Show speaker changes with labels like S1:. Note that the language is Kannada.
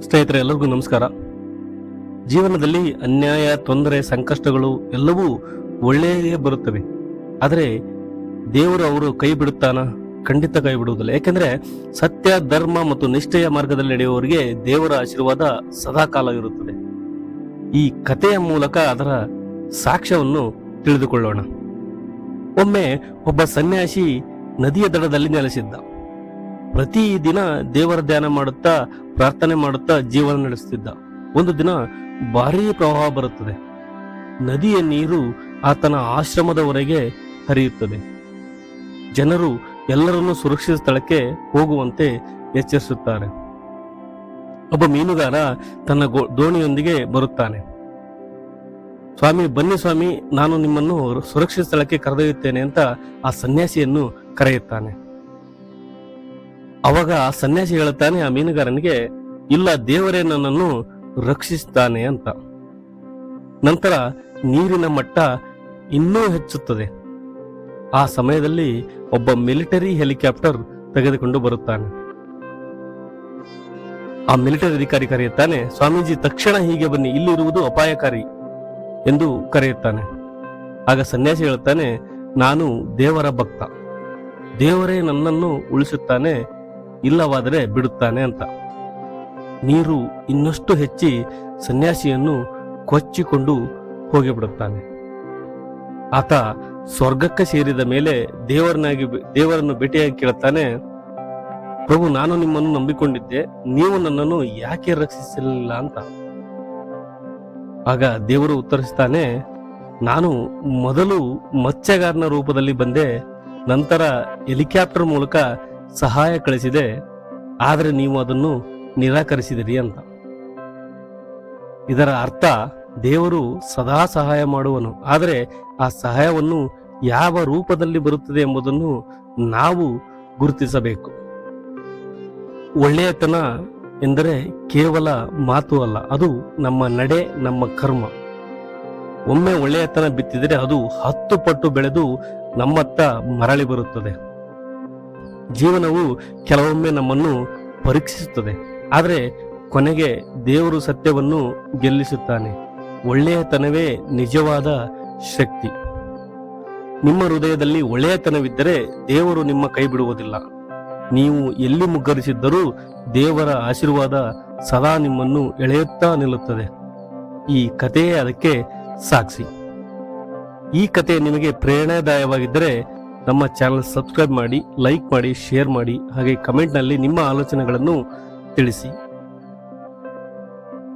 S1: ಸ್ನೇಹಿತರೆ, ಎಲ್ಲರಿಗೂ ನಮಸ್ಕಾರ. ಜೀವನದಲ್ಲಿ ಅನ್ಯಾಯ, ತೊಂದರೆ, ಸಂಕಷ್ಟಗಳು ಎಲ್ಲವೂ ಒಳ್ಳೆಯೇ ಬರುತ್ತವೆ. ಆದರೆ ದೇವರು ಅವರು ಕೈ ಬಿಡುತ್ತಾನ? ಖಂಡಿತ ಕೈ ಬಿಡುವುದಿಲ್ಲ. ಯಾಕೆಂದ್ರೆ ಸತ್ಯ, ಧರ್ಮ ಮತ್ತು ನಿಷ್ಠೆಯ ಮಾರ್ಗದಲ್ಲಿ ನಡೆಯುವವರಿಗೆ ದೇವರ ಆಶೀರ್ವಾದ ಸದಾಕಾಲ ಇರುತ್ತದೆ. ಈ ಕಥೆಯ ಮೂಲಕ ಅದರ ಸಾಕ್ಷ್ಯವನ್ನು ತಿಳಿದುಕೊಳ್ಳೋಣ. ಒಮ್ಮೆ ಒಬ್ಬ ಸನ್ಯಾಸಿ ನದಿಯ ದಡದಲ್ಲಿ ನೆಲೆಸಿದ್ದ. ಪ್ರತಿ ದಿನ ದೇವರ ಧ್ಯಾನ ಮಾಡುತ್ತಾ, ಪ್ರಾರ್ಥನೆ ಮಾಡುತ್ತಾ ಜೀವನ ನಡೆಸುತ್ತಿದ್ದ. ಒಂದು ದಿನ ಭಾರೀ ಪ್ರವಾಹ ಬರುತ್ತದೆ. ನದಿಯ ನೀರು ಆತನ ಆಶ್ರಮದವರೆಗೆ ಹರಿಯುತ್ತದೆ. ಜನರು ಎಲ್ಲರನ್ನೂ ಸುರಕ್ಷಿತ ಸ್ಥಳಕ್ಕೆ ಹೋಗುವಂತೆ ಎಚ್ಚರಿಸುತ್ತಾರೆ. ಒಬ್ಬ ಮೀನುಗಾರ ತನ್ನ ದೋಣಿಯೊಂದಿಗೆ ಬರುತ್ತಾನೆ. ಸ್ವಾಮಿ, ಬನ್ನಿ ಸ್ವಾಮಿ, ನಾನು ನಿಮ್ಮನ್ನು ಸುರಕ್ಷಿತ ಸ್ಥಳಕ್ಕೆ ಕರೆದೊಯ್ಯುತ್ತೇನೆ ಅಂತ ಆ ಸನ್ಯಾಸಿಯನ್ನು ಕರೆಯುತ್ತಾನೆ. ಅವಾಗ ಆ ಸನ್ಯಾಸಿ ಹೇಳುತ್ತಾನೆ ಆ ಮೀನುಗಾರನಿಗೆ, ಇಲ್ಲ, ದೇವರೇ ನನ್ನನ್ನು ರಕ್ಷಿಸುತ್ತಾನೆ ಅಂತ. ನಂತರ ನೀರಿನ ಮಟ್ಟ ಇನ್ನೂ ಹೆಚ್ಚುತ್ತದೆ. ಆ ಸಮಯದಲ್ಲಿ ಒಬ್ಬ ಮಿಲಿಟರಿ ಹೆಲಿಕಾಪ್ಟರ್ ತೆಗೆದುಕೊಂಡು ಬರುತ್ತಾನೆ. ಆ ಮಿಲಿಟರಿ ಅಧಿಕಾರಿ ಕರೆಯುತ್ತಾನೆ, ಸ್ವಾಮೀಜಿ, ತಕ್ಷಣ ಹೀಗೆ ಬನ್ನಿ, ಇಲ್ಲಿರುವುದು ಅಪಾಯಕಾರಿ ಎಂದು ಕರೆಯುತ್ತಾನೆ. ಆಗ ಸನ್ಯಾಸಿ ಹೇಳುತ್ತಾನೆ, ನಾನು ದೇವರ ಭಕ್ತ, ದೇವರೇ ನನ್ನನ್ನು ಉಳಿಸುತ್ತಾನೆ, ಇಲ್ಲವಾದರೆ ಬಿಡುತ್ತಾನೆ ಅಂತ. ನೀರು ಇನ್ನಷ್ಟು ಹೆಚ್ಚಿ ಸನ್ಯಾಸಿಯನ್ನು ಕೊಚ್ಚಿಕೊಂಡು ಹೋಗಿಬಿಡುತ್ತಾನೆ. ಆತ ಸ್ವರ್ಗಕ್ಕೆ ಸೇರಿದ ಮೇಲೆ ದೇವರನ್ನು ಭೇಟಿಯಾಗಿ ಕೇಳುತ್ತಾನೆ, ಪ್ರಭು, ನಾನು ನಿಮ್ಮನ್ನು ನಂಬಿಕೊಂಡಿದ್ದೆ, ನೀವು ನನ್ನನ್ನು ಯಾಕೆ ರಕ್ಷಿಸಲಿಲ್ಲ ಅಂತ. ಆಗ ದೇವರು ಉತ್ತರಿಸ್ತಾನೆ, ನಾನು ಮೊದಲು ಮತ್ಸ್ಯಗಾರನ ರೂಪದಲ್ಲಿ ಬಂದೆ, ನಂತರ ಹೆಲಿಕಾಪ್ಟರ್ ಮೂಲಕ ಸಹಾಯ ಕಳಿಸಿದೆ, ಆದರೆ ನೀವು ಅದನ್ನು ನಿರಾಕರಿಸಿದಿರಿ ಅಂತ. ಇದರ ಅರ್ಥ, ದೇವರು ಸದಾ ಸಹಾಯ ಮಾಡುವನು, ಆದರೆ ಆ ಸಹಾಯವನ್ನು ಯಾವ ರೂಪದಲ್ಲಿ ಬರುತ್ತದೆ ಎಂಬುದನ್ನು ನಾವು ಗುರುತಿಸಬೇಕು. ಒಳ್ಳೆಯತನ ಎಂದರೆ ಕೇವಲ ಮಾತು ಅಲ್ಲ, ಅದು ನಮ್ಮ ನಡೆ, ನಮ್ಮ ಕರ್ಮ. ಒಮ್ಮೆ ಒಳ್ಳೆಯತನ ಬಿತ್ತಿದರೆ ಅದು 10 ಪಟ್ಟು ಬೆಳೆದು ನಮ್ಮತ್ತ ಮರಳಿ ಬರುತ್ತದೆ. ಜೀವನವು ಕೆಲವೊಮ್ಮೆ ನಮ್ಮನ್ನು ಪರೀಕ್ಷಿಸುತ್ತದೆ, ಆದರೆ ಕೊನೆಗೆ ದೇವರು ಸತ್ಯವನ್ನು ಗೆಲ್ಲಿಸುತ್ತಾನೆ. ಒಳ್ಳೆಯತನವೇ ನಿಜವಾದ ಶಕ್ತಿ. ನಿಮ್ಮ ಹೃದಯದಲ್ಲಿ ಒಳ್ಳೆಯತನವಿದ್ದರೆ ದೇವರು ನಿಮ್ಮ ಕೈ ಬಿಡುವುದಿಲ್ಲ. ನೀವು ಎಲ್ಲಿ ಮುಗ್ಗರಿಸಿದ್ದರೂ ದೇವರ ಆಶೀರ್ವಾದ ಸದಾ ನಿಮ್ಮನ್ನು ಎಳೆಯುತ್ತಾ ನಿಲ್ಲುತ್ತದೆ. ಈ ಕಥೆಯೇ ಅದಕ್ಕೆ ಸಾಕ್ಷಿ. ಈ ಕಥೆ ನಿಮಗೆ ಪ್ರೇರಣಾದಾಯವಾಗಿದ್ದರೆ ನಮ್ಮ ಚಾನಲ್ ಸಬ್ಸ್ಕ್ರೈಬ್ ಮಾಡಿ, ಲೈಕ್ ಮಾಡಿ, ಶೇರ್ ಮಾಡಿ, ಹಾಗೆ ಕಮೆಂಟ್ನಲ್ಲಿ ನಿಮ್ಮ ಆಲೋಚನೆಗಳನ್ನು ತಿಳಿಸಿ.